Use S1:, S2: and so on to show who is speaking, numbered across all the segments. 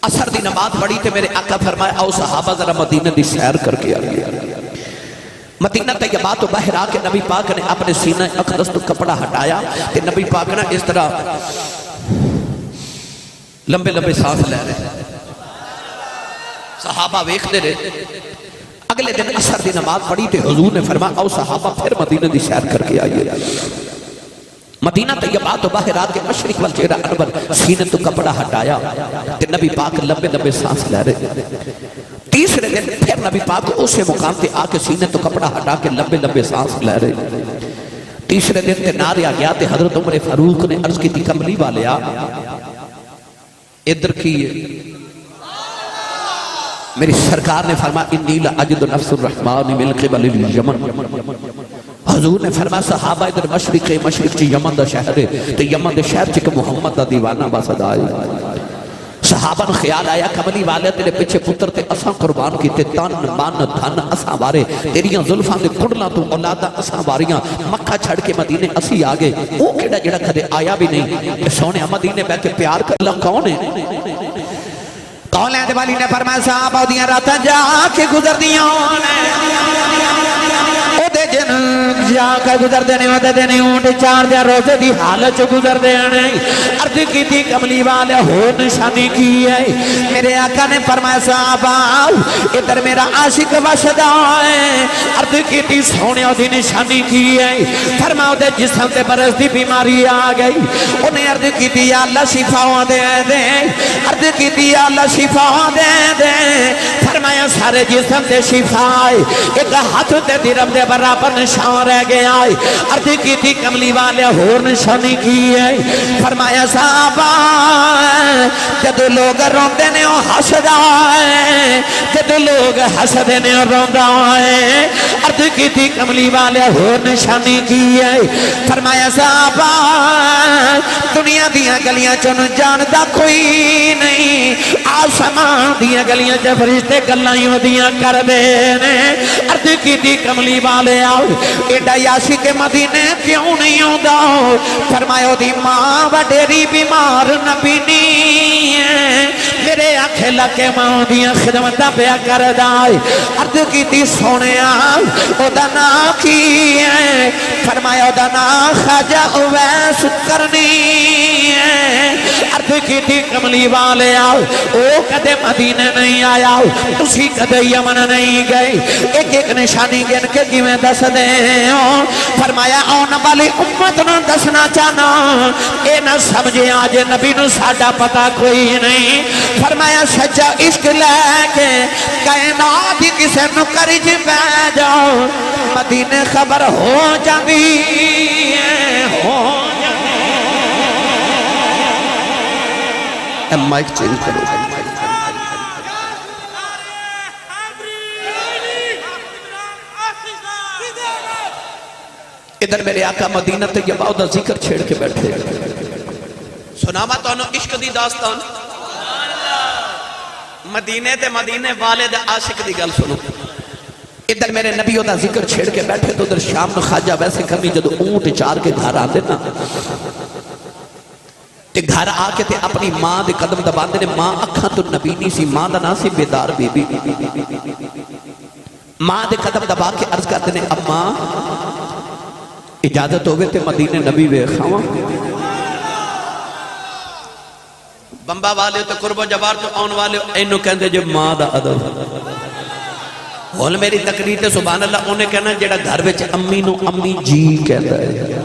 S1: اثر دی نماز پڑھی تے میرے آقا فرمایا آؤ صحابہ ذرا مدینہ دی سیر کر کے آئیے۔ مدینہ طیبہ تو باہر آ کے نبی پاک نے اپنے سینہ اقدس تو کپڑا ہٹایا تے نبی پاک نے اس طرح لمبے لمبے سانس لے رہے، صحابہ ویکھتے رہے۔ اگلے دن اثر دی نماز پڑھی تے حضور نے فرمایا آؤ صحابہ پھر مدینہ دی سیر کر کے آئیے۔ مدینہ طیبہ تو باہر آ کے مشرق والچہرہ انور سینے تو کپڑا ہٹایا تے نبی پاک لمبے لمبے سانس لے رہے۔ تیسرے دن پھر نبی پاک اسے مقام تے آ کے سینے تو کپڑا ہٹا کے لمبے لمبے سانس لے رہے۔ تیسرے دن تے نارے آ گیا تے حضرت عمر فاروق نے عرض کی تھی کملی والیا ادھر کیے۔ میری سرکار نے فرمایا انی لأجد نفس الرحمن من قبل الیمن۔ حضور نے فرمایا صحابہ ادھر مشرق چی یمن دا شہر ہے تو یمن دے شہر چکے محمد دا دیوانہ باسد آئے۔ صحابہ نے خیال آیا کملی والے تیرے پچھے پتر تے اساں قربان کی تے تن من دھن اساں بارے تیریاں ظلفاں دے کڑلا تو اولادہ اساں باریاں مکہ چھڑ کے مدینے اسی آگے وہ کیڑا جڑا کدے آیا بھی نہیں کہ سونے مدینے بے کے پیار کر اللہ کون ہے؟ کون ہے والی نے فرمایا صحابہ دیاں راتاں جا کے گزر دیاں جن جا کے گزر دینے ہوتے دینے اونٹ چار دیا روزے دی حالت گزر دینے عرض کی تھی کملی والے ہو نشانی کی ہے۔ میرے آقا نے فرمایا صحابہ ادھر میرا عاشق وشدہ ہے، عرض کی تھی سونے دی نشانی کی ہے۔ فرمایا دے جسم دے برس دی بیماری آ گئی، انہیں عرض کی تھی یا اللہ شفا دے دے، عرض کی تھی یا اللہ شفا دے دے۔ فرمایا سارے جسم دے شفا ہے، ایک ہاتھ دے درم دے برابر نشان رہ گیا ہے، عرض کی تھی کملی والے ہور نشانی کی ہے۔ فرمایا صحابہ جد لوگ روندے نے وہ حسدہ ہے، جد لوگ حسدے نے وہ روندہ ہے، عرض کی تھی کملی والے ہور نشانی کی ہے۔ فرمایا صحابہ دنیا دیاں گلیاں چن جاندہ کوئی نہیں، آسمان دیاں گلیاں چے فرشتے گلائیوں دیاں کر دینے، عرض کی تھی کملی والے ایڈا یاسی کے مدینے کیوں نہیں ہوندہ؟ فرمایا دی ماں وڈیری بیمار نبینی ہے، میرے آنکھیں لکے ماں دیاں خدمتہ پیا کر دائی، عرض کی تھی سونے او دنا کی ہے۔ فرمایا دنا خواجہ اویس کرنی ہے، عرض کی تھی کملی والے او کدے مدینے نہیں آیا، اسی کدے یمن نہیں گئے، ایک ایک نشانی گن کے میں دس دے ہوں۔ فرمایا آن والی امت نہ دسنا چاہنا اے نہ سمجھے آج نبی نو ساڑھا پتا کوئی نہیں۔ فرمایا سچا عشق لے کے کائنات کسے نکرج بے جاؤ مدینے خبر ہو جاوی ہو جاوی۔ مائک چینج کرو ادھر میرے آقا مدینہ طیبہ دا ذکر چھیڑ کے بیٹھے سناما تو انہوں عشق دی داستان مدینے تے مدینے والد عاشق دی گل سنو۔ ادھر میرے نبیوں دا ذکر چھیڑ کے بیٹھے تو ادھر شام نو خواجہ ویسے کرنی جدو اونٹ چار کے گھر آتے نا تے گھر آ کے تے اپنی ماں دے قدم دباندے نے، ماں اکھاں تو نبی نہیں سی، ماں دا نا سی بیدار بی بی، ماں دے قدم دبا کے عرض کرتے نے اماں اجازت ہوئے تے مدینے نبی وے خواں۔ بمبا والے تو قرب و جبار تو آن والے اینو کہندے جو ماں دا عدد ہون میری تقریر تے سبحان اللہ انہیں کہنا جیڑا گھر وچ امی نو امی جی کہندا ہے،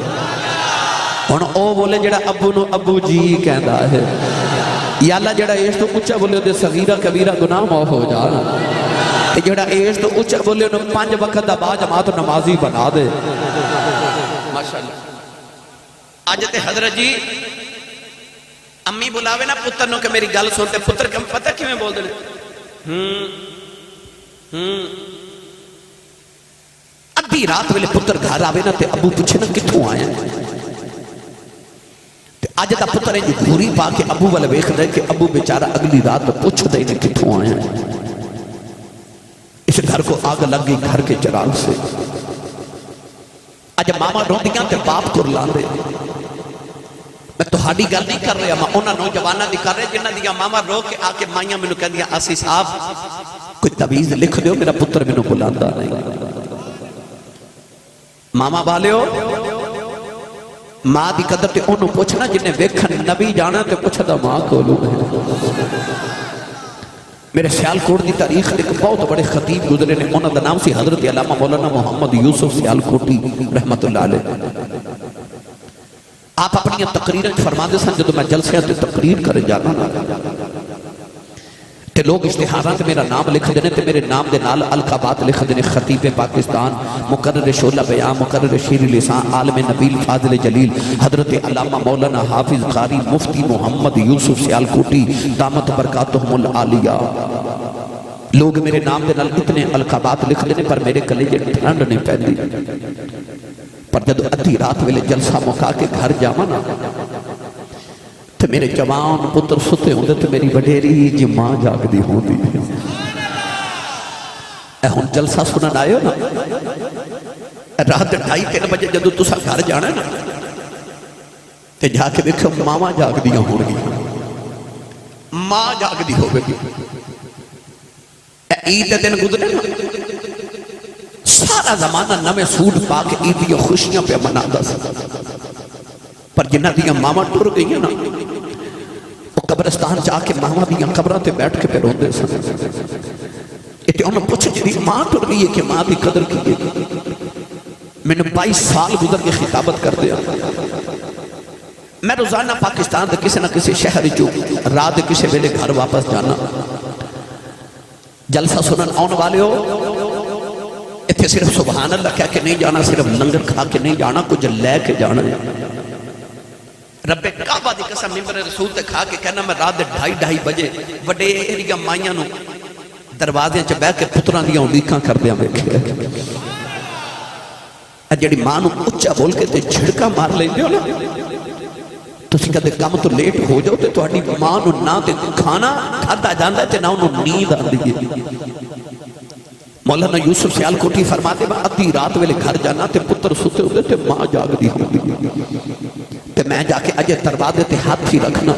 S1: ہون او بولے جیڑا ابو نو ابو جی کہندا ہے، یا اللہ جیڑا ایش تو اچھا بولے دے صغیرہ کبیرہ گناہ معاف ہو جانا، جیڑا ایش تو اچھا بولے انہوں 5 وقت دا با جماعت نمازی بنا دے۔ ماشاءاللہ آج تے حضرت جی امی بلاوے نا پتر نو کہ میری گل سنتے، پتر کم پتہ کیوں بول دے ادھی رات ویلے پتر گھر آوے نا تے ابو پوچھے نا کتھوں آیا آج تا پتر ہے جو گھوری پا کے ابو والے ویکھ دے کہ ابو بیچارہ اگلی رات پوچھ دے نا کتھوں آیا اس گھر کو آگ لگ گئی گھر کے چراغ سے۔ آج ماما روندیاں تے باپ تر لاندے میں تہاڈی گل نہیں کر رہا، میں انہاں نوجواناں دی کر رہا جنہاں دیاں ماما رو کے آ کے مائیاں مینوں کہندیاں آسی صاحب کوئی تعویذ لکھ دیو، میرا پتر مینوں بلاندا نہیں۔ ماما والیو ماں دی قدر تے انہوں پوچھنا جنہیں ویکھن نبی جانا تے پوچھدا ماں کولو ہے۔ میرے سیالکوٹ دی تاریخ ایک بہت بڑے خطیب گزرے نے، انہوں دا نام سی حضرت علامہ مولانا محمد یوسف سیالکوٹی رحمت اللہ علیہ۔ آپ اپنی تقریریں فرما دے سن جدو میں جلسے تے تقریر کرے جانا تے لوگ اشتہارات میرا نام لکھ دینے تے میرے نام دے نال القابات لکھ دینے، خطیب پاکستان، مقرر شعلہ بیان، مقرر شیر لسان، عالم نبیل فاضل جلیل حضرت علامہ مولانا حافظ قاری مفتی محمد یوسف سیالکوٹی دامت برکاتہم العالیہ۔ لوگ میرے نام دے نال اتنے القابات لکھ دینے پر میرے کلیجے ٹھنڈ نہیں پہنی، پر جدو ادھی رات ویلے جلسہ مکا کے گھر جاوانا تو میرے جوان پتر ستے ہوندے تو میری وڈیری جی ماں جاگ دی ہوندی۔ اے ہون جلسہ سنن آئے ہو نا، رات 2:30-3 بجے جدو تسا گھر جانا ہے نا تے جا کے دیکھو ماما جاگ دیاں ہون گی، ماں جاگ دی ہوگی۔ اے عید دن گزرے نا سارا زمانہ نمیں سوٹ پا کے عیدی خوشیاں پہ منا دا سا، پر جنہ دیاں ماما ٹر گئی ہیں نا وہ قبرستان جا کے ماما دیاں قبران تے بیٹھ کے پہ روندے سا۔ اتے انہوں پوچھے جی ماں ٹر گئی ہے کہ ماں دی قدر کی گئی۔ میں نے 22 سال گزر کے خطابت کر دیا، میں روزانہ پاکستان دے کسی نہ کسی شہر جو رات دے کسی ویلے گھر واپس جانا، جلسہ سنن آن والے ہو اتھے صرف سبحان اللہ کہہ کے نہیں جانا، صرف لنگر کھا کے نہیں جانا، کچھ لے کے جانا ہے۔ رب کعبہ دی قسم ممبر رسول تے کھا کے کہنا میں رات 2:30 بجے وڈے ایریا مائیاں نو دروازے چ بیٹھ کے پتراں دیاں الیکاں کردیاں ویکھے۔ جڑی ماں نو اچا بول کے تے جھڑکا مار لیندے ہو نا، تسی کدے کم تو لیٹ ہو جاؤ تے تہاڈی ماں نو نہ تے کھانا کھادا جاندا تے نہ انہوں نیند آندی ہے۔ مولانا یوسف سیالکوٹی فرماتے میں ادھی رات ویلے گھر جانا تے پتر ستے ہوتے تے ماں جاگ دی ہوگی، تے میں جا کے اجے دروازے تے ہاتھ ہی رکھنا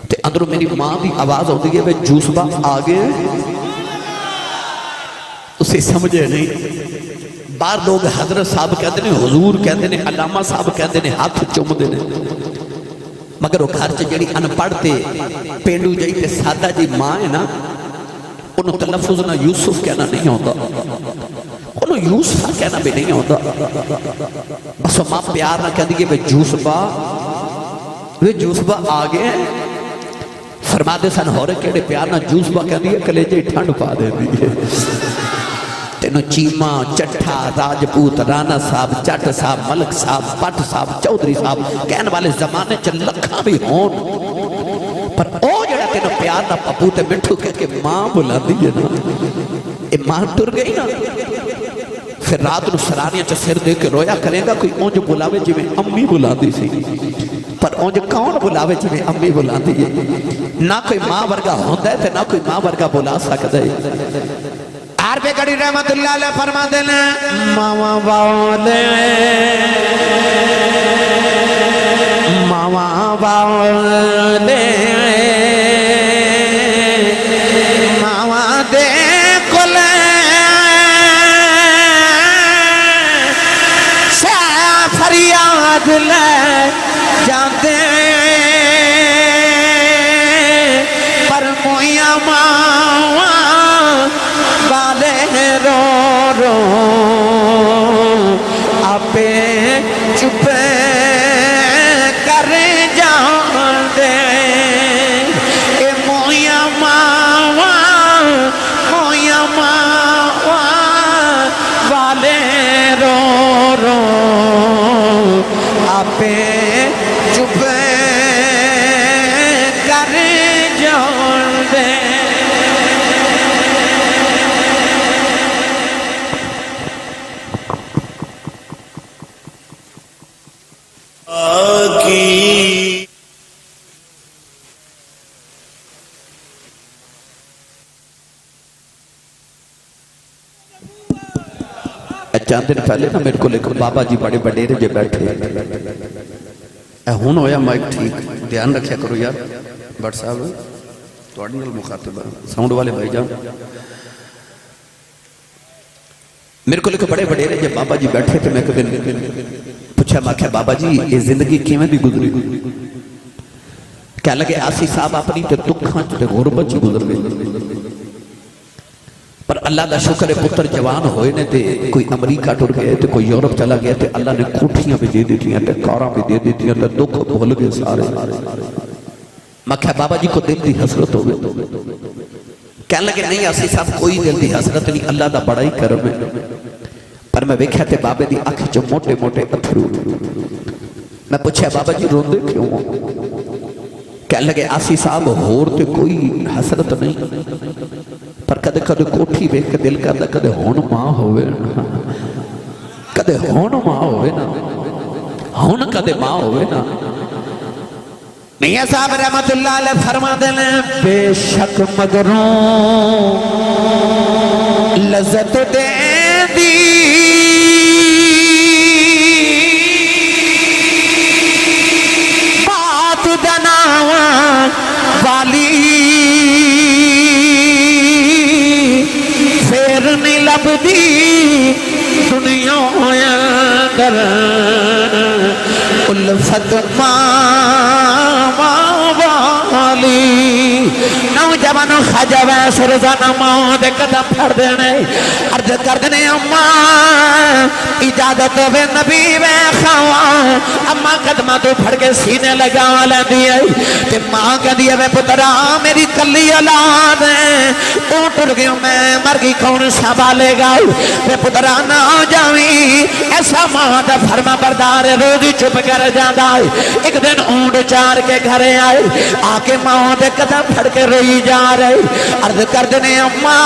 S1: تے اندروں میری ماں دی آواز ہوتی ہے وہ جوسبا آگے، اسے سمجھے نہیں۔ بار لوگ حضرت صاحب کہتے ہیں، حضور کہتے ہیں، علامہ صاحب کہتے ہیں، ہاتھ چوم دے مگر وہ گھر چ جڑی ان پڑھتے پینڈو جائی تے سادہ جی ماں ہے نا، انہوں تلفظ نہ یوسف کہنا نہیں ہوتا، انہوں یوسف کہنا بھی نہیں ہوتا، بس وہ ماں پیار نہ کہہ دیئے وہ جوسبا آگے ہیں۔ فرما دے سن ہو رہے کہڑے پیار نہ جوسبا کہہ دیئے کلیجے ٹھنڈ پا دے دیئے۔ تینوں چیمہ، چٹھا، راجپوت، رانا صاحب، چٹ صاحب، ملک صاحب، پٹ صاحب، چودری صاحب کہنے والے زمانے چل لکھاں بھی ہون، پر او جڑا تینوں پیار نہ پپو تے مٹھو کہہ کے ماں بلا دیئے نا، اے ماں ٹر گئی نا، پھر رات نو سرانیاں چا سر دے کے رویا کریں گا کوئی اونج بلاوے جی میں امی بلا دی سی، پر اونج کون بلاوے جی میں امی بلا دیئے، نہ کوئی ماں ورگا ہوندہ ہے تے نہ کوئی ماں ورگا بلا سکتا ہے۔ عربِ گڑی رحمت اللہ علیہ فرما دینے ماما باولے ماما باولے ماما دے کلے سے فریاد لے جاندے پر مویا ماما والے رو رو آپے چپے کر جان دے اے مویا ماوا والے رو رو آپے چپے کر جان دے۔ چند دن پہلے نا میرے کو لکھ بابا جی بڑے بڑے رجے بیٹھے
S2: ہون ہویا مائک ٹھیک دھیان رکھیا کرو یار بٹ صاحب توڑی نال مخاطبہ ساؤنڈ والے بھائی جان میرے کو لکھو بڑے بڑے رہے جب بابا جی بیٹھے تھے میں کبھی پوچھا میں کہا بابا جی یہ زندگی کیوں بھی گزری کہہ لگے آسی صاحب اپنی تے دکھاں تے غربت چی گزر گئی پر اللہ دا شکر ہے پتر جوان ہوئے نے تے کوئی امریکہ ٹر گئے تے کوئی یورپ چلا گیا تے اللہ نے کوٹھیاں بھی دے دیتی ہیں تے کاراں بھی دے دیتی ہیں تے دکھ بھول گئے سارے میں کہا بابا جی کو دل دی حسرت ہو گئے کہنے لگے نہیں آسی صاحب کوئی دل دی حسرت نہیں اللہ دا بڑا ہی کرم ہے پر میں ویکھیا تے بابے دی آنکھ جو موٹے موٹے اتھرو میں پوچھا بابا جی روندے کیوں کہنے لگے آسی صاحب ہور تے کوئی حسرت نہیں پر کدے کدے کوٹھی بیک کے دل کردا کدے ہون ماں ہوئے نا کدے ہون ماں ہوئے نا ہون کدے ماں ہوئے نا
S1: میاں صاحب رحمت اللہ علیہ فرما دلیں بے شک مگروں لذت دے دی بات دناوان والی پھر نہیں لب دی دنیا اندر الفت نوجوانوں خواجہ ویس روزانہ ماں دے قدم پھڑ دینے عرض کر دینے اماں اجازت وے نبی وے خواہ اماں قدمہ تو پھڑ کے سینے لگا لیں دیئے کہ ماں کہہ دیئے وے پترہ میری کلی اولاد ہے تو ٹر گئے میں مر گئی کون سنبھالے گا وے پترہ نہ جاویں ایسا ماں دا فرما بردار روزی چپ کر جاندہ ایک دن اونڈ چار کے گھرے آئے آکے ماں دے قدم پھڑ کے روئی جا رہے عرض کر دینے اماں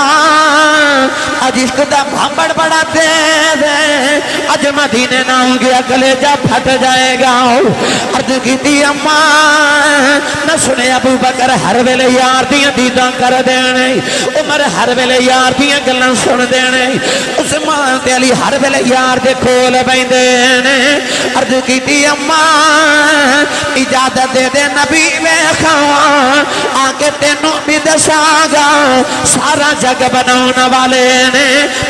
S1: آج عشق دا بھامبڑ بڑا تیز ہے آج مدینے نہ ہوں گیا کلیجہ پھٹ جائے گا عرض کی دی اماں نہ سنے ابو بکر ہر ویلے یار دیاں دیداں کر دینے عمر ہر ویلے یار دیاں گلن سن دینے عثمان تے علی ہر ویلے یار دے کھول بین دینے عرض کی دی اماں اجازت دے دے نبی میں خواہ آکے تینوں بھی دساگا سارا جگ بنانا والے نے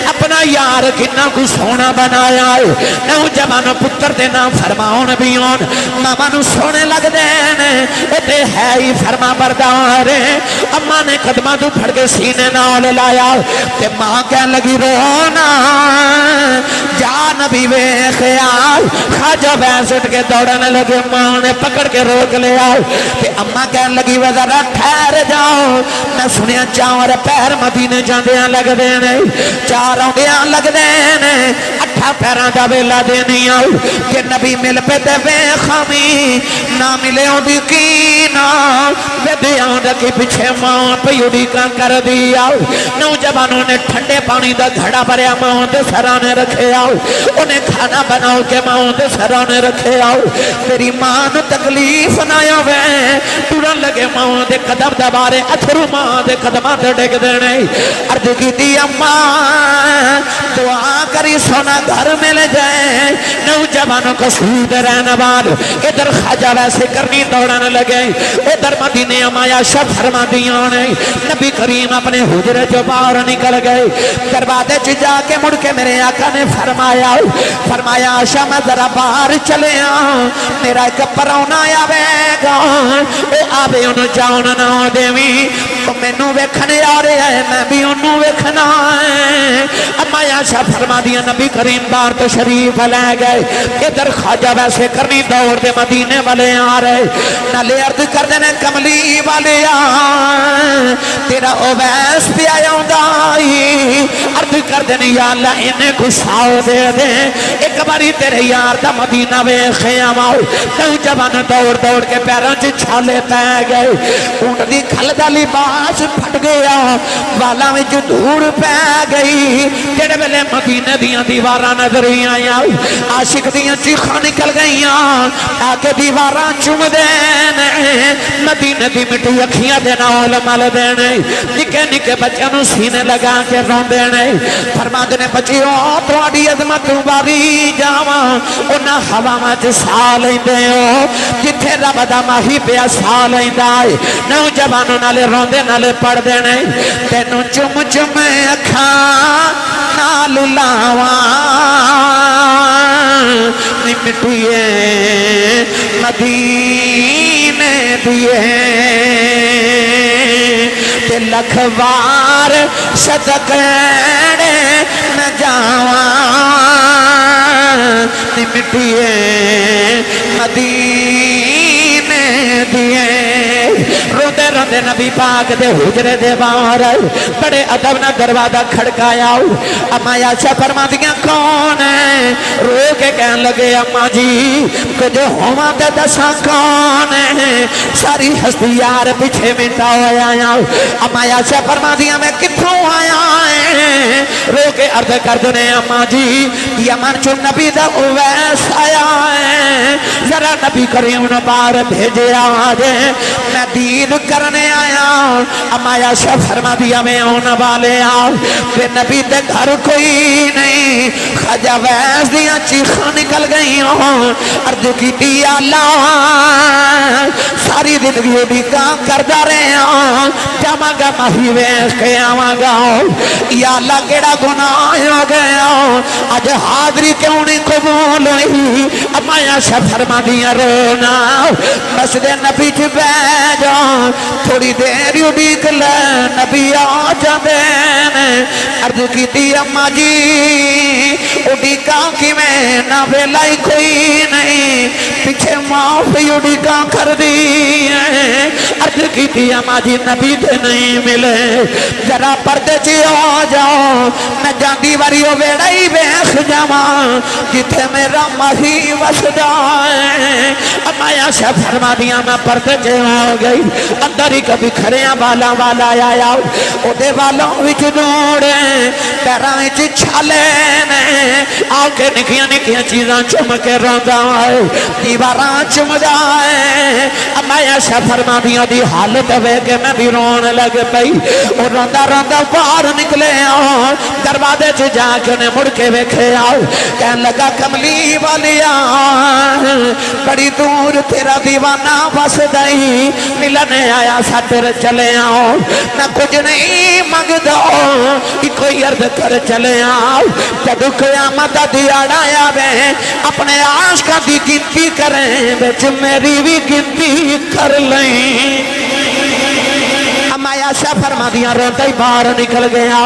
S1: اپنا یار کنا کو سونا بنایا ہے نوجوان پتر دے نام فرماؤن بھی ہون ماما نو سونے لگ دینے اتے ہے ہی فرما بردار اماں نے قدمہ تو پھڑ کے سینے نال لایا تے ماں کہنے لگی رونا جا نبی وے خیال خواجہ ویس اٹھ کے دوڑنے لگے ماں نے پکڑ کے روک لیا تے اماں کہنے لگی وے ذرا ٹھہر جاؤ میں سنیا چاور پیر مدینے جاندیاں لگ دینے چار آندیاں لگ دینے اٹھا پیران دا ویلا دینی آؤ کہ نبی مل پہ دے بے خامی نہ ملے ہوں دی کینا وے دے آن رکھی پچھے ماں پیوڑی کا کر دی آؤ نوجوانوں نے ٹھنڈے پانی دا گھڑا بھریا ماں دے سرانے رکھے آؤ انہیں کھانا بناؤ کے ماں دے سرانے رکھے آؤ تیری ماں نو تکلیف نہ ہوئے ٹورن لگے ماں دے قدم دبارے اتھرو ماں دے قدمہ دے ڈگ دینے عرض کی دی اماں دعا کری سونا گھر میں لے جائے نوجوانوں کو سود رہنا بعد ادھر خواجہ ویسے کرنی دوڑانے لگے ادھر مدینے امایا شب فرما دیانے نبی کریم اپنے حجرے جو باہر نکل گئے دروازے چ جا کے مڑ کے میرے آقا نے فرمایا آشا میں ذرا باہر چلے آؤں میرا ایک پرونا آوے گا او آوے انہوں جاؤن نہ دیویں تو میں نو ویکھنے آ رہے ہیں میں بھی انہوں ویکھنا ہے اما آشا فرما دیا نبی کریم بار تو شریف لے گئے ادھر خواجہ ویسے کرنی دوڑ دے مدینے والے آ رہے نالے عرض کر دینے کملی والے تیرا او ویس پہ آیا ہوں دائی عرض کر دینے یا اللہ انہیں گھساؤ دے دے ایک باری تیرے یار دا مدینہ وے خیام آؤ نوجوان دوڑ دوڑ کے پیروں سے چھالے پہ گئے اونٹ دی کھل دا لباس پھٹ گیا والا میں جو دھوڑ پہ گئی تیرے بلے مدینہ دیاں دیواراں نظر ہی آیا عاشق دیاں چیخاں نکل گئیاں آکے دیواراں چوم دینے مدینہ دی مٹی اکھیاں دینا علمال دینے نکے نکے بچانوں سینے لگا کے رون دینے فرماتے نے بچیو تھوڑی عظمت باری جاواں انہاں ہواواں تے سا لیندے ہو جتھے رب دا ماہی پیا سا لیندا ہے نوجوانوں نالے روندے نالے پڑھدے نے تینوں چم چم اکھاں نال لاواں نی مٹیے مدینے دیے تے لکھ وار صدقے نہ جاواں نی مٹیے مدینے دیے روندے روندے نبی پاک دے حجرے دے باہر بڑے ادب نہ دروازہ کھڑکایا اما عائشہ فرماندیاں کون ہے رو کے کہن لگے اما جی کچھ ہوا تے دساں کون ہے ساری ہستی یار پیچھے مٹا ہویا اما عائشہ فرماندیاں میں کتھوں آیا ہے رو کے عرض کر دنے اما جی یمن چو نبی دا اویس آیا ہے ذرا نبی کریم نے باہر بھیجے آجے میں دید کرنے آیا اما عائشہ فرما دیا میں ہونے والے آؤ کہ نبی تے گھر کوئی نہیں خجا ویس دیا چیخاں نکل گئی ہوں عرض کی دیا اللہ ساری زندگی بھی کام کردہ رہے ہوں جامع گا ماہی ویس کے آواں گا یا اللہ کیڑا گناہ ہو گیا آج حاضری کیوں نہیں قبول ہوئی اما عائشہ فرما دیا رونا مسجد نبی چھ بیجو تھوڑی دیر اڈیک لے نبی آ جاندے عرض کی تھی اما جی اڈیکا کی میں نہ ویلائی کوئی نہیں پیچھے معافی اڈیکا کر دی عرض کی تھی اما جی نبی تے نہیں ملے ذرا پردے چی ہو جاؤ میں جاندی واریو ویڑائی بیخ جاواں جتھے میرا ماہی وسدا ہے اما عائشہ فرما دیا میں پردے چی ہو گئی اندر ہی کبھی کھڑیاں والا والا آیا او دے والوں وچ دوڑے پیراں وچ چھالے نے آ کے نکیاں نکیاں چیزاں چم کے روندا ہے دیواراں چم جائے اما عائشہ فرما دیا دی حالت وے کہ میں بھی رون لگ پئی او روندا روندا باہر نکلے دروازے چ جا کے نے مڑ کے ویکھے آؤ کہن لگا کملی والیا بڑی دور تیرا دیوانہ بس دئی ملنے آیا ساتر چلے آؤ میں کچھ نہیں مانگدا کوئی عرض کر چلے آؤ جب قیامت دیاڑا آیا وے اپنے عاشقاں دی گنتی کریں بچ میری بھی گنتی کر لیں اما عائشہ فرما دیا روتا ہی باہر نکل گیا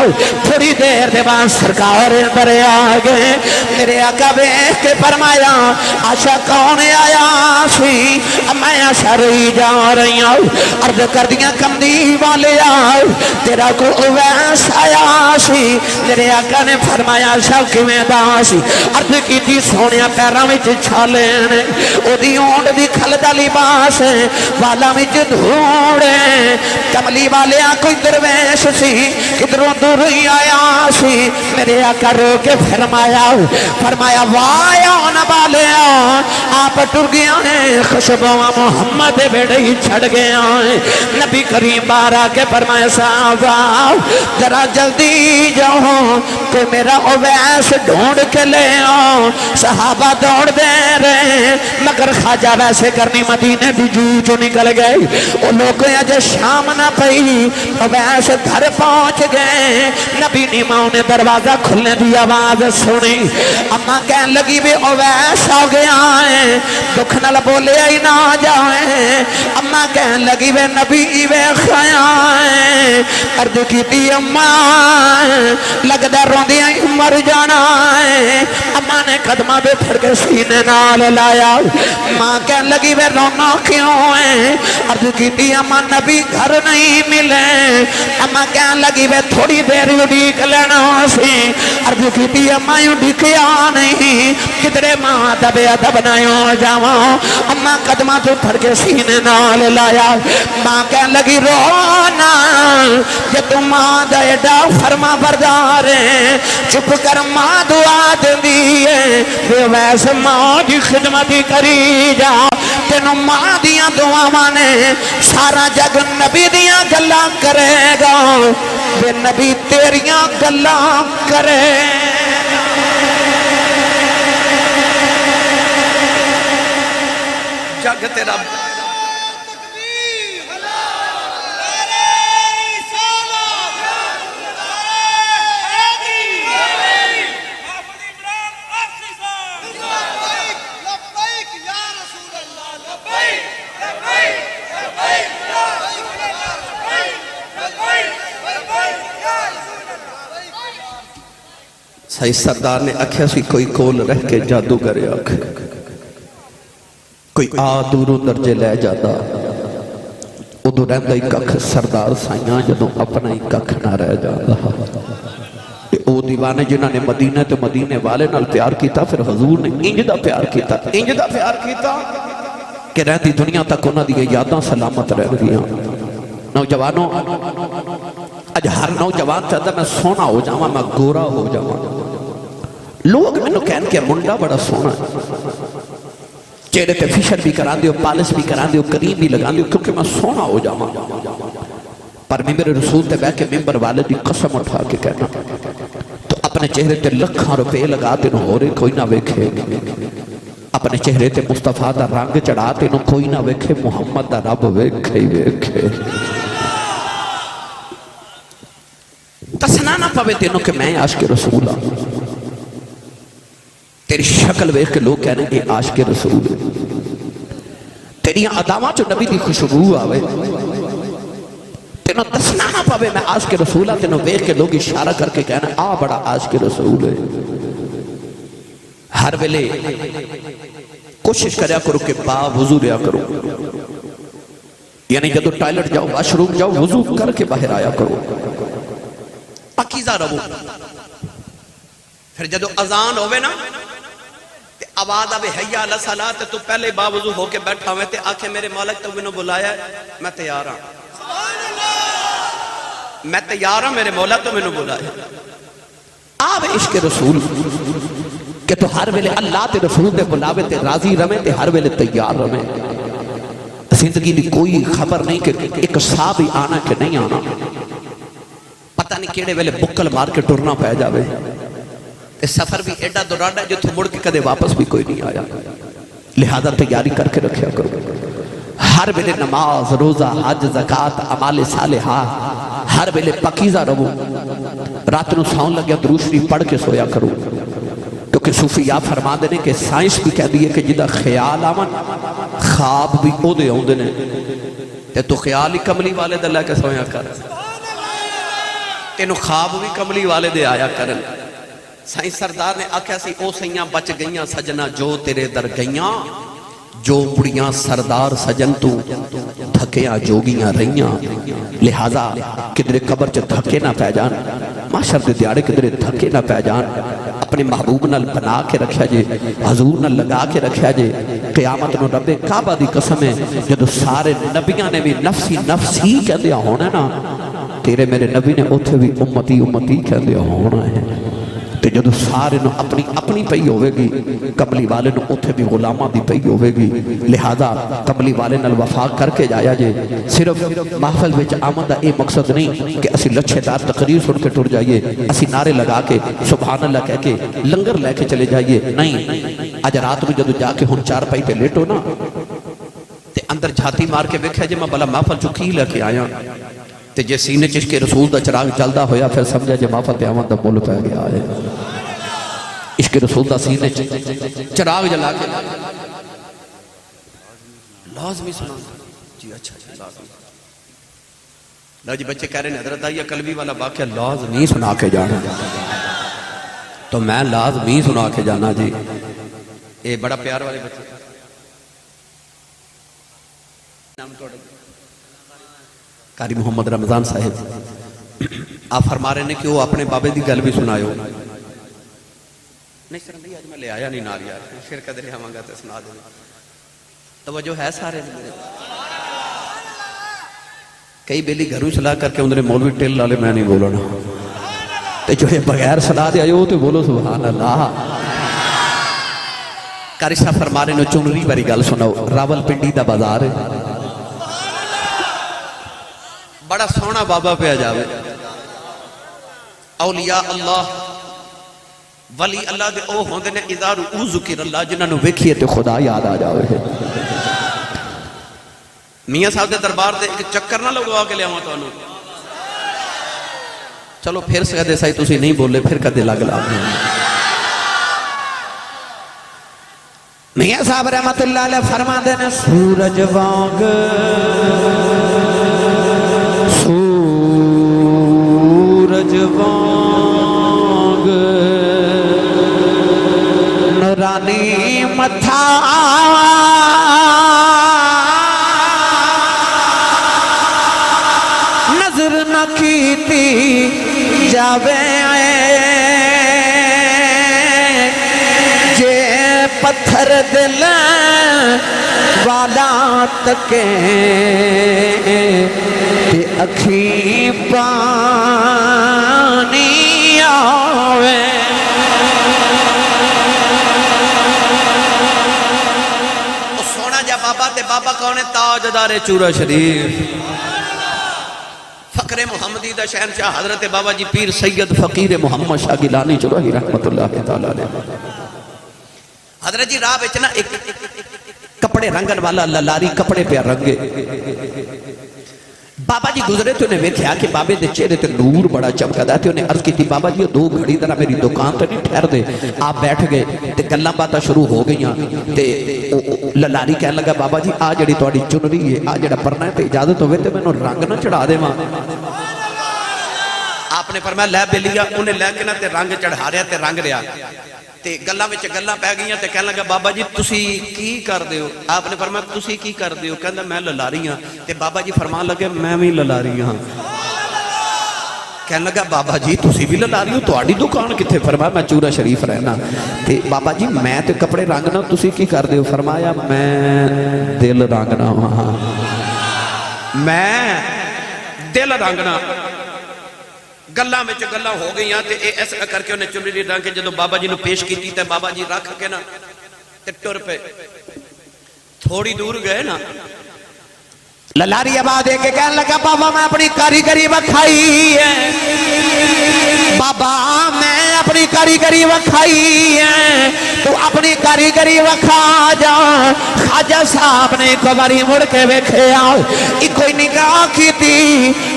S1: تھوڑی دیر دے بعد سرکار اندر آ گئے میرے آقا بیٹھ کے فرمایا عائشہ کون آیا سی اما عائشہ رہی جا رہی عرض کر دیا کملی والے آؤ تیرا کو اویس آیا سی میرے آقا نے فرمایا عائشہ کیویں دا سی عرض کی تھی سونیا پیراں وچ چھالے نے او دی اونٹ دی کھل دا لباس والا وچ دھوڑے کملی والے کوئی درویش سی کدھروں دور ہی آیا سی میرے آقا رو کے فرمایا وایان والے آپ ٹر گیا ہیں خوشبو محمد بیڑے ہی چھڑ گیا ہیں نبی کریم بارا کے فرمایا صحابہ ذرا جلدی جاؤ کہ میرا اویس ڈھونڈ کے لے آؤ صحابہ دوڑ دے رہے مگر خواجہ ویسے کرنی مدینے بھی جو نکل گئی وہ لوگ اجے شام نہ پئی اویس گھر پہنچ گئے نبی نیماؤں نے دروازہ کھلنے دی آواز سنی اما کہن لگی بھی اویس آ گیا ہے دکھ نہ بولے ہی نہ جائے اما کہن لگی بھی نبی وے خیا ہے عرض کی تھی اما لگدہ روندیاں ہی مر جانا ہے اما نے قدمہ بے پھر کے سینے نال لایا ماں کہن لگی بھی رونا کیوں ہے عرض کی تھی اما نبی گھر نہیں ملے اما کہن لگی میں تھوڑی دیر اڈیک لینا سی عرض کی تھی اما یوں ڈکیا نہیں کدرے ماں دبے ادب نہ ہو جاواں اما قدمہ تو پھڑ کے سینے نال لایا ماں کہن لگی رونا کہ تم ماں دا ایڈا فرما بردار ہے چپ کر ماں دعا دیئے بے ویس ماں دی خدمتی کری جا تینوں ماں دیاں دعا مانے سارا جگ نبی دیاں گلا کرے گا بے نبی تیریاں گلاں کرے
S2: جگ تیرا سائی سردار نے آکھیا سی کوئی کول رہ کے جادو کرے آکھ کوئی دوروں درجے لے جاتا ادو رہندا ہی ککھ سردار سائیاں جدوں اپنا ہی ککھ نہ رہ جاتا او دیوانے جنہاں نے مدینہ تو مدینے والے نال پیار کیتا پھر حضور نے انج دا پیار کیتا کہ رہتی دنیا تک انہاں دی یاداں سلامت رہ گیا نوجوانوں اج ہر نوجوان چاہتا میں سونا ہو جاواں میں گورا ہو جاواں لوگ میں نو کہن کہ منڈا بڑا سونا ہے چہرے تے فیشر بھی کران دیو پالس بھی کران دیو کریم بھی لگان دیو کیونکہ میں سونا ہو جاواں پر ممبر رسول تے بیٹھ کے ممبر والے دی قسم اٹھا کے کہنا تو اپنے چہرے تے لکھاں روپے لگا تے نو ہو رہے کوئی نہ ویکھے اپنے چہرے تے مصطفیٰ دا رنگ چڑھا تے نو کوئی نہ ویکھے محمد دا رب ویکھے ہی ویکھے تسنا نہ پوے تینوں کہ میں عاشق رسول ہوں تیری شکل ویکھ کے لوگ کہنے کہ عاشق رسول ہے تیری اداواں جو نبی دی خوشبو آوے تینوں تسنا نہ پوے میں عاشق رسول ہوں تینوں ویکھ کے لوگ اشارہ کر کے کہنا بڑا عاشق رسول ہے ہر ویلے کوشش کریا کرو کہ با وضو ریا کرو یعنی جدو ٹائلٹ جاؤ واش روم جاؤ وضو کر کے باہر آیا کرو پاکیزہ رہو پھر جدو اذان ہوئے نا آواز آوے حیا علی الصلاۃ تو پہلے باوضو ہو کے بیٹھا ہوئے تے آکھے میرے مالک تو انہوں بلایا ہے میں تیار ہوں میں تیار ہوں میرے مولا تو انہوں بلایا آوے عشق رسول کہ تو ہر ویلے اللہ تے رسول دے بلاوے تے راضی رہے تے ہر ویلے تیار رہے زندگی دی کوئی خبر نہیں کہ ایک سا بھی آنا کہ نہیں آنا پتہ نہیں کیڑے ویلے بکل مار کے ٹرنا پہ جاوے اس سفر بھی ایڈا دوراڈا جو تو مڑ کے کدے واپس بھی کوئی نہیں آیا لہذا تیاری کر کے رکھیا کرو ہر ویلے نماز روزہ حج زکاة اعمال صالحہ ہر ویلے پاکیزہ رہو رات نو ساؤن لگیا درود شریف پڑھ کے سویا کرو کیونکہ صوفیاء فرما دینے کہ سائنس بھی کہہ دیئے کہ جدہ خیال آمن خواب بھی او دے ہوں دینے تے تو خیال ہی کملی والے دے اللہ کے سویا کر تینو خواب بھی کملی والے دے آیا کرن سائیں سردار نے آکھیا سی او سیاں بچ گئیاں سجنہ جو تیرے در گئیاں جو بڑیاں سردار سجن تو تھکیاں جوگیاں رہیاں لہذا کدرے قبر چے تھکے نہ پہ جان معاشر دے دیارے کدرے تھکے نہ پہ جان اپنے محبوب نال بنا کے رکھیا جے حضور نال لگا کے رکھیا جے قیامت نو رب کعبہ دی قسم ہے جدو سارے نبیاں نے بھی نفسی نفسی کہہ دیا ہونا نا تیرے میرے نبی نے اتھے بھی امتی امتی کہہ دیا ہونا ہے تے جدو سارے نو اپنی پئی ہوئے گی کملی والے نو اتھے بھی غلامہ دی پئی ہوئے گی لہذا کملی والے نال وفا کر کے جایا جے صرف محفل وچ آمدہ اے مقصد نہیں کہ اسی لچھے دار تقریر سن کے ٹر جائیے اسی نعرے لگا کے سبحان اللہ کہہ کے لنگر لے کے چلے جائیے نہیں آج رات میں جدو جا کے ہن چار پائی تے لیٹو نا تے اندر جھاتی مار کے بیکھا جے میں بلا محفل چکی لے کے آیا تے جے سینے چشک رسول دا چراغ چلدا ہویا پھر سمجھا جے محفل تے آمد دا بول پہ گیا ہے عشق رسول دا سینے چراغ جلا کے لازمی سنا جی اچھا جی لازمی جی بچے کہہ رہے ہیں حضرت آئیہ قلبی والا واقعہ لازمی سنا کے جانا تو میں لازمی سنا کے جانا جی اے بڑا پیار والے بچے نام توڑے قاری محمد رمضان صاحب آپ فرما رہے ہیں کہ وہ اپنے بابے دی گل بھی سنائے ہو نہیں سر آج میں لے آیا نہیں نار یار پھر قدر ہم آنگا تو سنا دیں توجہ ہے سارے کئی بیلی گھروں چلا کر کے اندرے مولوی ٹیل لالے میں نہیں بولنا تو جو ہے بغیر صلاح دے آئے ہو تو بولو سبحان اللہ قاری صاحب فرما رہے ہیں چنری باری گل سناؤ راول پنڈی دا بازار ہے بڑا سونا بابا پہ آ جاوے اولیاء اللہ ولی اللہ دے او ہوندے نے اذا رؤوا ذکر اللہ جنہاں نو ویکھیے تے خدا یاد آ جاوے. میاں صاحب دے دربار دے ایک چکر نہ لگوا کے لیاواں تانوں. چلو پھر سکدے سائی تسی نہیں بولے پھر کدے لگ لا.
S1: میاں صاحب رحمت اللہ علیہ فرما دینے سورج وانگ سورج وانگ نورانی متھا نظر نہ کیتی جاوے پتھر دل والا تکے تے اکھی پانی آوے.
S2: سونا جا بابا تے بابا کون ہے؟ تاجدار چورا شریف فقر محمدی دا شہنشاہ حضرت بابا جی پیر سید فقیر محمد شاہ گیلانی چوراہی رحمت اللہ تعالیٰ علیہ. حضرت جی راہ بیچنا ایک کپڑے رنگن والا للاری کپڑے پہ رنگے. بابا جی گزرے تو انہیں ویکھیا کہ بابے دے چہرے تے نور بڑا چمکا دا تے انہیں عرض کی تھی بابا جی دو گھڑی طرح میری دکان تے نہیں ٹھہر دے. آپ بیٹھ گئے تے گلاں باتاں شروع ہو گئیاں تے للاری کہنے لگا بابا جی آ جڑی تہاڈی چنری ہے آ جڑا پرنا ہے تے اجازت ہوے تے مینوں رنگ نہ چڑھا دیواں. آپ نے فرمایا لے بلیا انہیں لے کے نہ تے رنگ چڑھا رہا تے رنگ رہا تے گلاں وچ گلاں پہ گئیاں تے کہنے لگا بابا جی تسی کی کر دیو؟ آپ نے فرمایا تسی کی کر دیو؟ کہندا میں للاری ہاں. تے بابا جی فرمان لگے میں بھی للاری ہاں. کہنے لگا بابا جی تسی بھی للاری ہو تہاڈی دکان کتھے؟ فرمایا میں چورا شریف رہنا. تے بابا جی میں تے کپڑے رنگنا تسی کی کر دیو؟ فرمایا میں دل رنگنا ہاں. میں دل رنگنا. گلاں وچ گلاں ہو گئیاں تے ایسا کر کے انہیں چنری رنگ کے جدو بابا جی نو پیش کیتی تے بابا جی رکھ کے نا تے ٹر پہ تھوڑی دور گئے نا
S1: للاری آباد دے کے کہنے لگا بابا میں اپنی کاریگری وکھائی ہے. بابا میں اپنی کاریگری وکھائی ہے تو اپنی کاریگری وکھا جا. خواجہ صاحب نے ایک باری مڑ کے ویکھیا ایک کوئی نگاہ کی تھی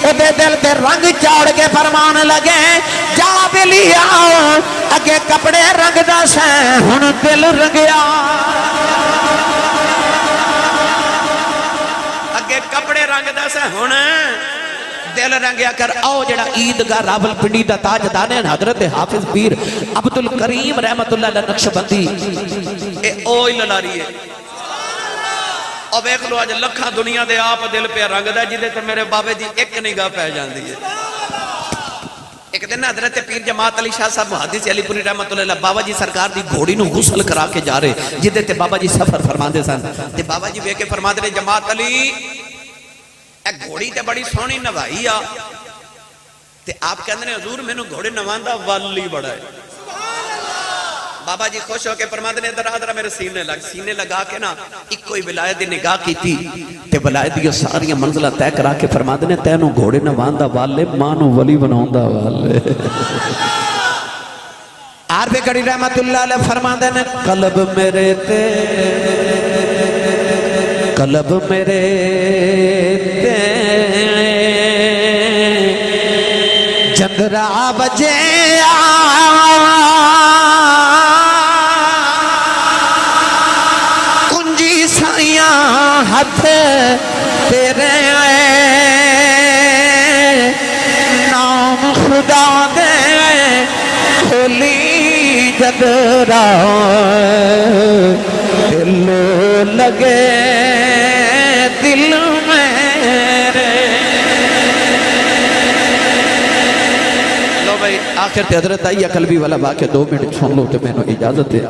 S1: او دے دل تے رنگ چاڑ کے فرمان لگے جا بلیا اگے کپڑے رنگ دا سیں ہن دل رنگیا.
S2: کپڑے رنگ دا سے ہن دل رنگیا کر. آؤ جڑا عیدگاہ راول پنڈی دا تاجدار ہے حضرت حافظ پیر عبدالکریم رحمت اللہ علیہ نقشبندی اے اوئی للاری ہے. اور ویکھ لو اج لکھاں دنیا دے آپ دل پہ رنگ دا جدے تے میرے بابے دی ایک نگاہ پہ جاندی ہے. ایک دن حضرت پیر جماعت علی شاہ صاحب محدث علی پوری رحمت اللہ علیہ بابا جی سرکار دی گھوڑی نو غسل کرا کے جا رہے جدے تے بابا جی سفر فرماندے سن. تے بابا جی ویکھ کے فرماندے نے جماعت علی اے گھوڑی تے بڑی سونی نوائی آ. تے آپ کہندے نے حضور مینوں گھوڑے نواندا والی بڑا ہے. بابا جی خوش ہو کے فرماندے نے ذرا ذرا میرے سینے لگا کے نا ایک کوئی ولایت دی نگاہ کیتی تے ولایت دی ساری منزلاں طے کرا کے فرماندے نے تینوں گھوڑے نواندا والے ماں نو ولی بناوندا والے.
S1: عارف گڑی رحمت اللہ علیہ فرماندے نے قلب میرے تے قلب میرے تے جندرا بجے کنجی سائیاں ہاتھ تیرے نام خدا دے کھولی جدرا دل لگے دل میرے.
S2: لو بھائی آخر تے حضرت آئی قلبی والا واقعہ 2 منٹ سن لو تے میں نے اجازت دے.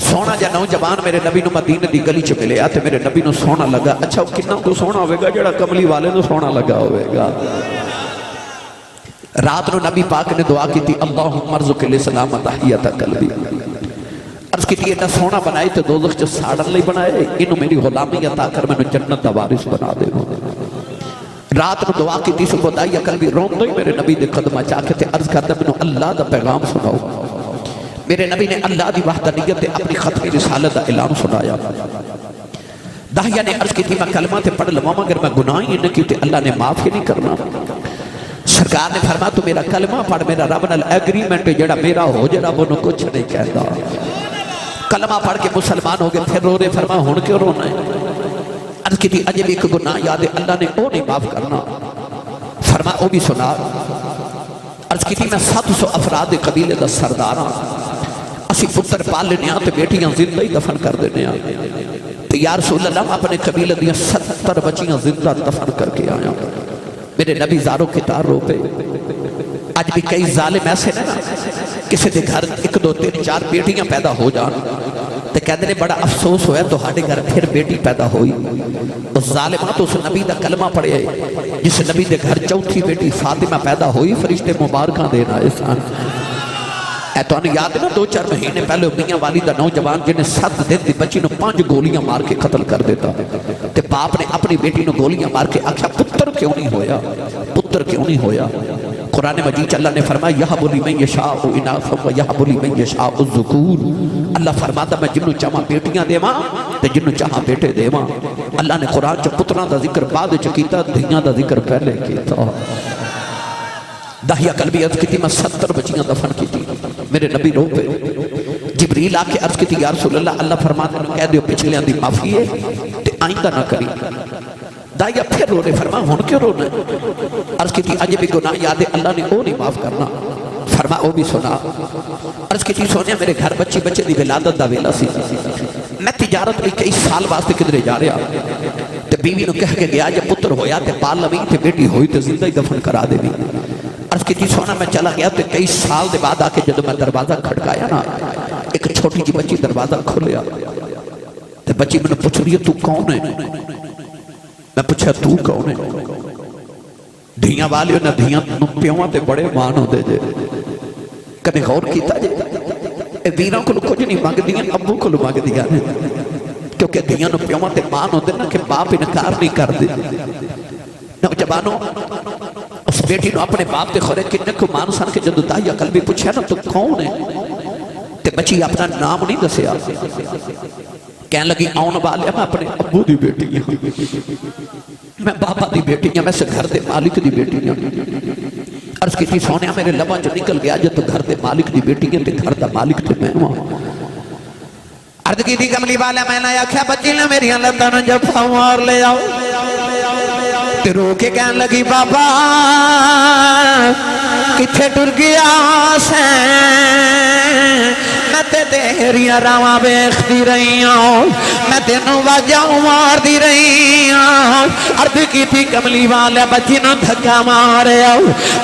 S2: سونا جا نوجوان میرے نبی نو مدینے دی گلی چ ملے تے میرے نبی نو سونا لگا. اچھا کتنا کو سونا ہوئے گا جڑا کملی والے نو سونا لگا ہوئے گا. رات نو نبی پاک نے دعا کی تھی اللہم ارزق الاسلام تحیت قلبی. عرض کی تھی ایڈا سونا بنائے تے دوزخ چ ساڑن لئی بنائے انہوں میری غلامی عطا کر میں نے جنت دا وارث بنا دے. رات نو دعا کی تھی صبح دائی اکل بھی رون دوئی میرے نبی دے قدمہ چاکے تھے عرض کرتا میں اللہ دا پیغام سناؤ. میرے نبی نے اللہ دی وحدانیت اپنی ختم رسالت دا اعلان سنایا. داہیہ نے عرض کی تھی میں کلمہ تے پڑھ لواں اگر میں گناہ ہی نہ کی تے اللہ نے معاف ہی نہیں کرنا. سرکار نے فرمایا تو میرا کلمہ پڑھ, میرا رب نال ایگریمنٹ جڑا میرا ہو جڑا وہ نو کچھ نہیں کہتا. کلمہ پڑھ کے مسلمان ہو گئے, پھر رو رہے, فرمایا ہن کیوں رونا ہے؟ عرض کی تھی اجے بھی ایک گناہ یاد ہے اللہ نے وہ نہیں معاف کرنا. فرمایا وہ بھی سنا. عرض کی تھی میں 700 افراد قبیلے دا سردار ہاں, اسی پتر پال لینے تے بیٹیاں زندہ ہی دفن کر دینے تے یا رسول اللہ اپنے قبیلے دیاں 70 بچیاں زندہ دفن کر کے آیا. میرے نبی زاروں کے تار رو پہ. آج بھی کئی ظالم ایسے نا کسی دے گھر 1 2 3 4 بیٹیاں پیدا ہو جان تے کہتے ہیں بڑا افسوس ہویا تو ہاڑے گھر پھر بیٹی پیدا ہوئی. اس ظالمات اس نبی دا کلمہ پڑھے جس نبی دے گھر چوتھی بیٹی فاطمہ پیدا ہوئی, فرشتے مبارکاں دینا احسان. اے تو انہیں یاد ہے نا 2-4 مہینے پہلے میاں والی دا نوجوان جنہیں 7 دن دی بچی نو 5 گولیاں مار کے قتل کر دیتا تے باپ نے اپنی بیٹی نو گولیاں مار کے آکھا پتر کیوں نہیں ہویا, پتر کیوں نہیں ہویا. قرآن مجید اللہ نے فرمایا یہب لمن یشاء اناثا ویہب لمن یشاء الذکور. اللہ فرماتا میں جنوں چاہاں بیٹیاں دیواں تے جنوں چاہاں بیٹے دیواں. اللہ نے قرآن چ پتراں دا ذکر بعد وچ کیتا, دھیاں دا ذکر پہلے کیتا. داہیہ قلبی عرض کی تھی میں 70 بچیاں دفن کی تھی. میرے نبی رو پہ جبریل آکے عرض کی تھی یا رسول اللہ اللہ فرماتے ہیں کہہ دیو پچھلے دی معافی ہے تے آئندہ نہ کری. داہیہ پھر رو رہے, فرما ہون کیوں رونا ہے؟ عرض کی تھی اجے بھی گناہ یاد ہے اللہ نے وہ نہیں معاف کرنا. فرما وہ بھی سنا. عرض کی تھی سونیا میرے گھر بچے دی ولادت دا ویلا سی, میں تجارت میں کئی سال واسطے کدھرے جا رہا تے بیوی نو کہہ کے گیا جب پتر ہویا تے پال لوی تے بیٹی ہوئی تے زندہ ہی دفن کرا دے بھی. عرض کی تھی سونا میں چلا گیا تو کئی سال دے بعد آکے جب میں دروازہ کھڑکایا نا ایک چھوٹی جی بچی دروازہ کھولیا تے بچی میں نے پوچھ رہی ہے تو کون ہے؟ میں پوچھا تو کون ہے؟ دھیاں والیوں نے دھیاں پیوان تے بڑے مان ہو دے جے کنے غور کیتا جے اے ویروں کو کچھ نہیں مانگ دیا, ابو کو مانگ دیا کیونکہ دھیاں پیوان تے مان ہو دے نا کہ باپ انکار نہیں کر دے. نوجوانوں اس بیٹی نو اپنے باپ تے خورے کنے کو مان سان کے جدو دائی عقل بھی پوچھا نا تو کون ہے تے بچی اپنا نام نہیں دسیا. کہنے لگی آن والے میں اپنے ابو دی بیٹی ہیں, میں بابا دی بیٹی ہیں, میں سے گھر دے مالک دی بیٹی ہیں. عرض کی تھی سونیا میرے لبا جو نکل گیا جو تو گھر دے مالک دی بیٹی ہیں تے گھر دا مالک تے میں وہاں.
S1: عرض کی تھی کملی والا میں نے آکھیا بچی نے میری لندن جب پھوار لے آؤ تے رو کے کہنے لگی بابا کتھے ٹر گیا سے میں تے دیریاں راواں بیختی رہی ہوں, میں تینوں واجاں مار دی رہی ہوں. عرض کی تھی کملی والے بچی نو دھکا مارے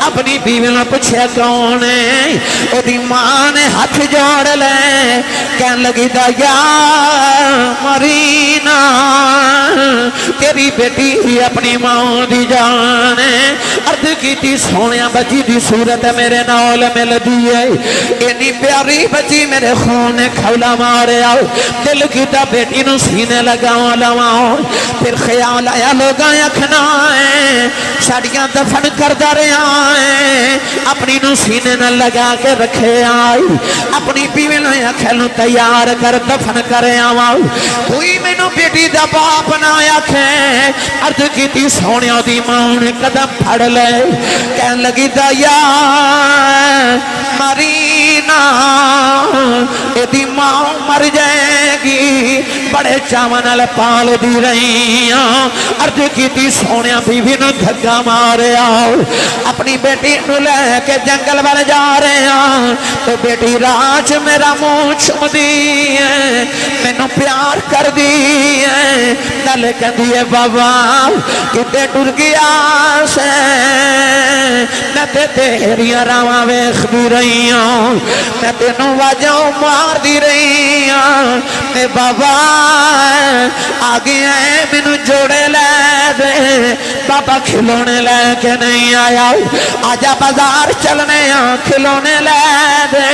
S1: اپنی بیوی نے پوچھے کون ہے؟ او دی ماں نے ہاتھ جوڑ لے کہنے لگی دایا مرینا تیری بیٹی اپنی ماں دی جان ہے. عرض کی تھی سونیا بچی دی صورت میرے نال مل دیئے, اینی پیاری بچی میرے خون کھولا مارے آؤ, دل کی تا بیٹی نو سینے لگاؤں لواؤں. پھر خیال آیا لوگاں اکھنا ہے ساڑیاں دفن کر دارے آئیں, اپنی نو سینے نہ لگا کے رکھے آئی, اپنی بیوی نو اکھلوں تیار کر دفن کرے آؤں. کوئی میں نو بیٹی دا باپ نہ آکھیں. عرض کی تھی سونیا دی ماں نے قدم پھڑ لے کہنے لگی دایا مرینا اے دی ماں مر جائے گی, بڑے چاونال پال دی رہی ہوں. عرض کی تھی سونیا بیوی نو دھگا مارے آؤ, اپنی بیٹی نو لے کے جنگل والے جا رہے ہوں تو بیٹی راج میرا منہ چھم دی ہے, میں نو پیار کر دی ہے. نلے کہہ دیئے بابا کتے ٹر گیا سے میں تے تیریاں راواں ویکھدی رہی ہوں میں تینوں واجاں مار دی رہی ہوں تے بابا آ گیا ہے مینوں جوڑے لے دے بابا کھلونے لے کے نہیں آیا آجا بازار چلنے کھلونے لے دے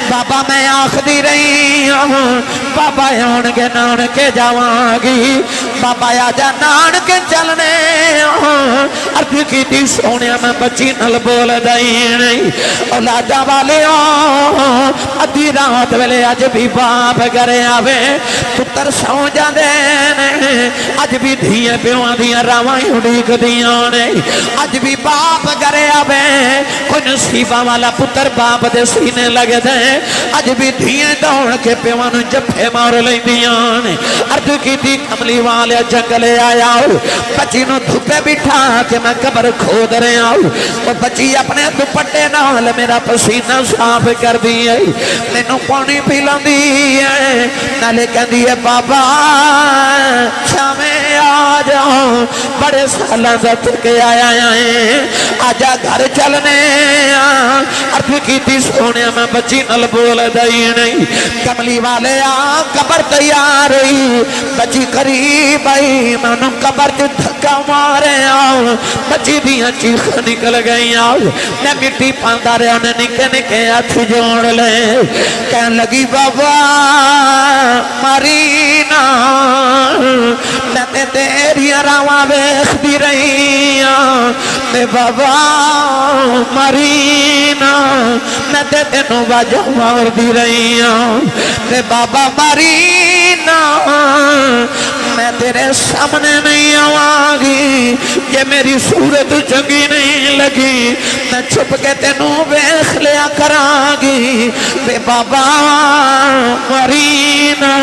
S1: بابا میں آخدی رہی ہوں بابا آن کے نان کے جاواں گی بابا آجا نان کے چلنے عرض کی تھی سونے میں بچی نل بول دئی نہیں اولادا والے ادھی رات ویلے اج بھی باپ گھرے آوے پتر سو جاندے نے اج بھی دھیاں پیواں دیاں راواں اڑیک دیاں نے اج بھی باپ گھرے آوے کوئی نصیباں والا پتر باپ دے سینے لگے دے اج بھی دھیاں دوڑ کے پیواں نوں جفے مار لیندیاں نے عرض کیتی کملی والے جنگلے آیا بچی نوں دھوپے بٹھا کہ میں قبر کھود رہا وہ بچی اپنے دوپٹے نال میرا پسینہ صاف کر دی ہے مینوں پانی پلاندی ہے نالے کہندی ہے بابا شامیں آ جاؤ بڑے سالاں دا تھکے آیا ہے آجا گھر چلنے عرض کیتی سونے میں بچی نل بول دئی نہیں کملی والے قبر تیار ہوئی بچی قریب آئی میں قبر تے دھکا مارے بچی دیاں چیخ نکل گئی میں مٹی پاندا رہا انہیں نکے نکے ہاتھ جوڑ لے کہن لگی بابا مارینا میں تے تیری راواں ویکھدی رہی میں بابا مارینا میں تے تینوں واجاں ماردی رہی میں بابا مارینا میں تیرے سامنے نہیں آواں گی یہ میری صورت چنگی نہیں لگی میں چھپ کے تینوں ویکھ لیا کراں گی بے بابا مرینا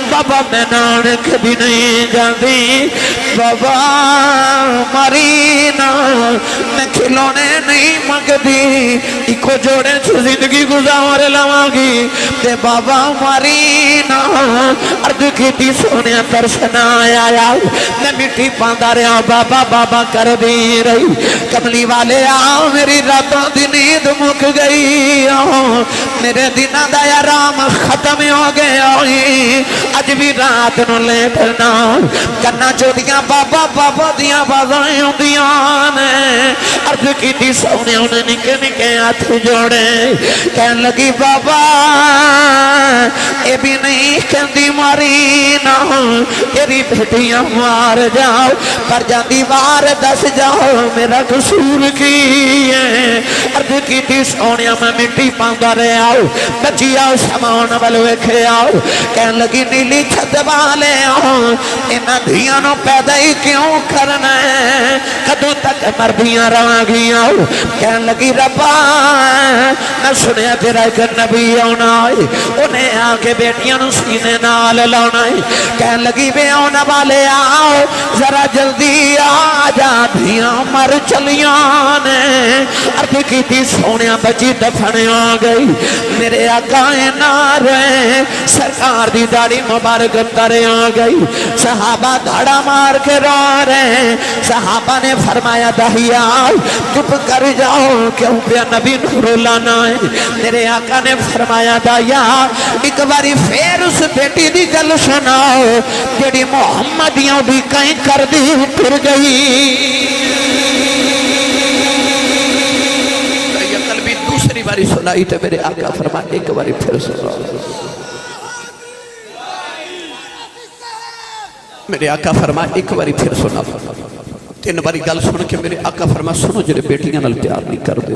S1: بابا میں نانک بھی نہیں جاندی بابا مرینا میں کھلونے نہیں منگدی ایکو جوڑے چھو زندگی گزار لواں گی بے بابا مرینا عرض کیتی سونے ترسنا آیا میں مٹی پاندا رہا بابا بابا کر دی رہی کملی والے میری راتوں دی نیند مک گئی میرے دنوں دا آرام ختم ہو گیا اج بھی رات نو لیٹنا کنا چودیاں بابا بابا دیاں بازاں ہوندیاں نے عرض کیتی سونے انہیں نکے نکے ہاتھ جوڑے کہن لگی بابا اے بھی نہیں کہندی ماری نہ تیری بیٹیاں مار جاؤ پر جاندی وار دس جاؤ میرا قصور کی ہے عرض کیتی سونیا میں مٹی پاندا رہا بچی آؤ سامان ول ویکھے آؤ کہن لگی نیلی چھت والے انہاں دھیاں نو پیدا ہی کیوں کرنا ہے کدوں تک مردیاں رہاں گیاں کہن لگی ربا میں سنیا تیرا ایک نبی آنا ہے انہیں آ کے بیٹیاں نو سینے نال لانا ہے کہن لگی بے آنا والے آؤ ذرا جلدی آ جا دھیاں مر چلیاں نے عرض کی تھی سونیا بچی دفنے آ گئی میرے آقا نارے سرکار دی داڑھی مبارک ترے آ گئی صحابہ دھڑا مار کے رو رہے صحابہ نے فرمایا دہیا چپ کر جاؤ کیوں پہ نبی نور لانا ہے میرے آقا نے فرمایا دہیا ایک باری پھر اس بیٹی دی گل سناؤ جیڑی محمدیوں بھی کہیں کر دی پھر گئی یہ قلبی دوسری باری سنائی تھے میرے آقا فرمایا ایک باری پھر سناؤ میرے آقا فرمایا ایک باری پھر سنا تین باری گل سن کے میرے آقا فرمایا سنو جڑے بیٹیاں نال پیار نہیں کر دے